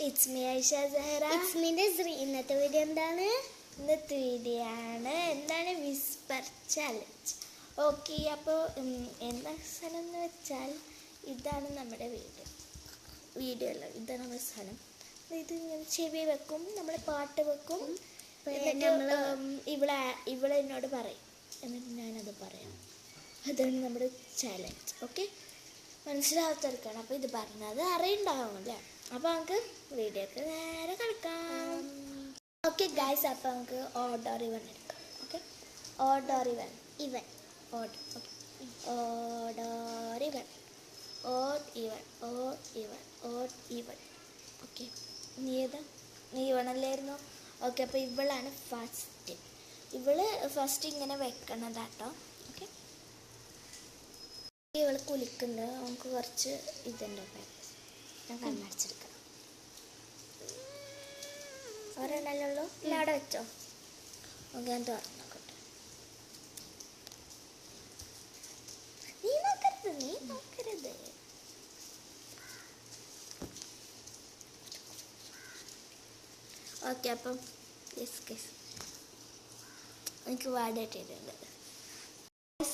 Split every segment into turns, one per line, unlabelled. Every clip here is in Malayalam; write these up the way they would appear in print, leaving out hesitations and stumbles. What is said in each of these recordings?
It's me Aisha Zahra.
It's me Nasri. ഇന്നത്തെ വീഡിയോ എന്താണ്?
ഇന്നത്തെ വീഡിയോ ആണ് എന്താണ് വിസ്പർ ചാലഞ്ച്. ഓക്കെ, അപ്പോൾ എന്താ സ്ഥലം എന്ന് വെച്ചാൽ ഇതാണ് നമ്മുടെ വീഡിയോ അല്ല, ഇതാണ് നമ്മുടെ സ്ഥലം. ഇത് ഇങ്ങനെ ചെവി വെക്കും, നമ്മൾ പാട്ട് വെക്കും, എന്നിട്ട് ഇവിടെ എന്നോട് പറയും, എന്നിട്ട് ഞാനത് പറയാം. അതാണ് നമ്മുടെ ചാലഞ്ച്. ഓക്കെ, മനസ്സിലാവാത്തവർക്കാണ് അപ്പോൾ ഇത് പറഞ്ഞത് അറിയുണ്ടാവുമല്ലേ. അപ്പോൾ നമുക്ക് വീഡിയോക്ക് നേരെ കളിക്കാം. ഓക്കെ ഗൈസ്, അപ്പോൾ നമുക്ക് ഓർഡർ ഇവൻ എടുക്കാം. ഓക്കെ, ഓർഡർ ഇവൻ ഓർഡർ. ഓക്കെ, ഓർഡർ ഇവൻ ഓക്കെ, നീ ഇവണല്ലായിരുന്നു. ഓക്കെ, അപ്പോൾ ഇവളാണ് ഫസ്റ്റ്. ഫസ്റ്റ് ഇങ്ങനെ വെക്കണതാട്ടോ. ഓക്കെ, ഇവള് കുലിക്കുന്നുണ്ട്. നമുക്ക് കുറച്ച് ഇതുണ്ട്, ഞാൻ കണ്ണടച്ചെടുക്കണം. ഒരെണ്ണല്ലോ ഇല്ല, അവിടെ വെച്ചോ. ഓക്കെ, ഞാൻ തുറന്നു നോക്കട്ടെ. നീ നോക്കരുത്. ഓക്കെ, അപ്പം എനിക്ക് വാടിയിട്ടിട്ടുണ്ട്.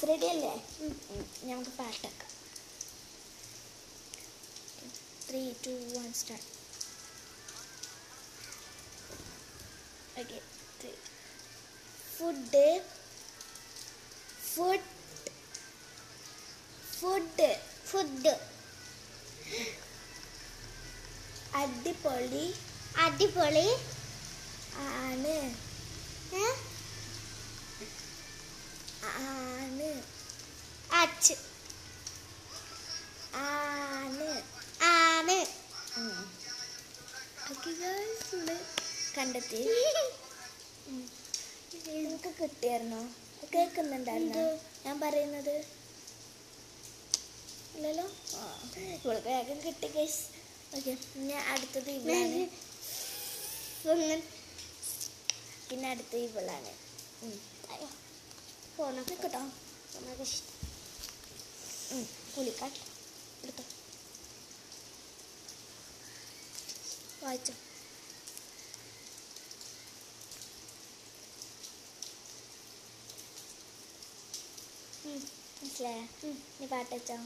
റെഡി അല്ലേ? നമുക്ക് പാട്ടൊക്കെ 3, 2, 1 സ്റ്റാർട്ട്. ഓക്കെ, ഫുഡ് അടിപൊളി ആണ്. കണ്ടെത്തി. നിങ്ങൾക്ക് കിട്ടിയായിരുന്നോ? കേൾക്കുന്നുണ്ടായിരുന്നോ ഞാൻ പറയുന്നത്? ഇല്ലല്ലോ. ഇവൾക്ക് വേഗം കിട്ടി ഗൈസ്. ഓക്കെ, പിന്നെ അടുത്തത് ഇവളാണ്. പിന്നെ അടുത്ത ഇവളാണ്. ഫോണൊക്കെ കേട്ടോ, കുളിക്കാട്ടോ. എടുത്തോ, വായിച്ചോ. മനസ്സിലായ? നീ പാട്ട് വെച്ചോ.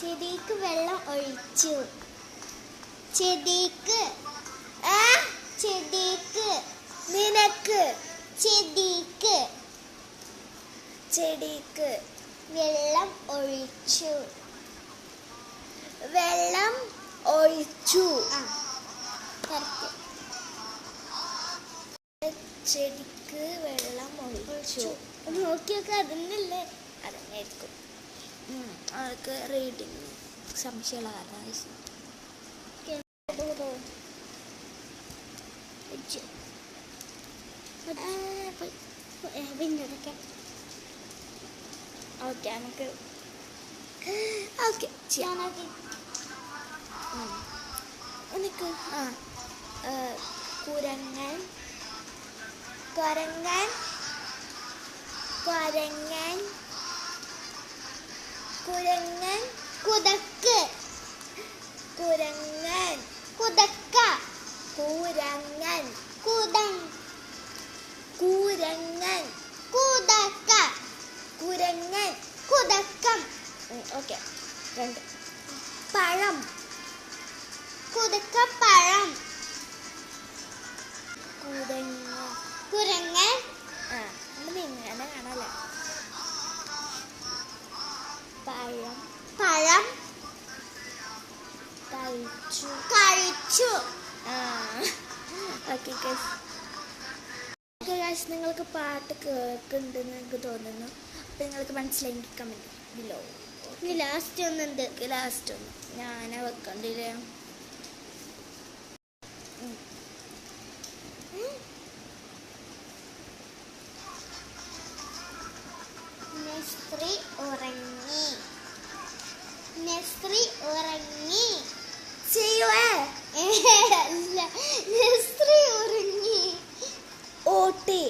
ചെടിക്ക് വെള്ളം ഒഴിച്ചു. ചെടിക്ക് നിനക്ക് ചെടിക്ക് വെള്ളം ഒഴിച്ചു. ചെടിക്ക് വെള്ളം ഒഴിച്ചു. നോക്കിയൊക്കെ അതെന്നല്ലേ? അതന്നെയായിരിക്കും. അവർക്ക് റീഡിങ് സംശയമുള്ള കാരണം. ഓക്കെ, നമുക്ക് ചെയ്യാം. നിനക്ക് കുരങ്ങൻ കുതക്ക്. കുരങ്ങൻ കുതക്കം. ഓക്കെ, 2. പഴം. കുതക്കപ്പഴം. കുരങ്ങൻ. നമ്മൾ ഇങ്ങനെ കാണാല്ലേ. പഴം കഴിച്ചു. ഓക്കെ ഗൈസ്, നിങ്ങൾക്ക് പാട്ട് കേൾക്കുന്നുണ്ടെന്ന് എനിക്ക് തോന്നുന്നു. അപ്പം നിങ്ങൾക്ക് മനസ്സിലായെങ്കിൽ കമൻറ്റ് ബിലോ. ലാസ്റ്റ് ഒന്നുണ്ട്. ലാസ്റ്റ് ഒന്ന് ഞാനാ വെക്കണ്ടില്ലേ? നെസ്രി ഉറങ്ങി. നെസ്രി ഉറങ്ങി. ഓട്ടി.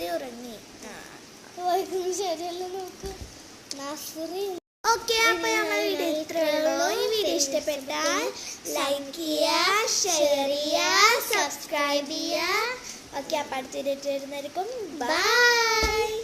നസ്രി ഉറങ്ങി.
വായിക്കുന്നു ശരിയല്ല നോക്ക്. നസ്രി.
ഓക്കെ, അപ്പൊ നമ്മൾ വീഡിയോ ഇത്രയേ ഉള്ളൂ. ഈ വീഡിയോ ഇഷ്ടപ്പെട്ടാൽ ലൈക്ക് ചെയ്യുക, ഷെയർ ചെയ്യുക, സബ്സ്ക്രൈബ് ചെയ്യുക. ഓക്കെ, അപ്പൊ അടുത്ത വീഡിയോ വരുന്നതായിരിക്കും. ബൈ.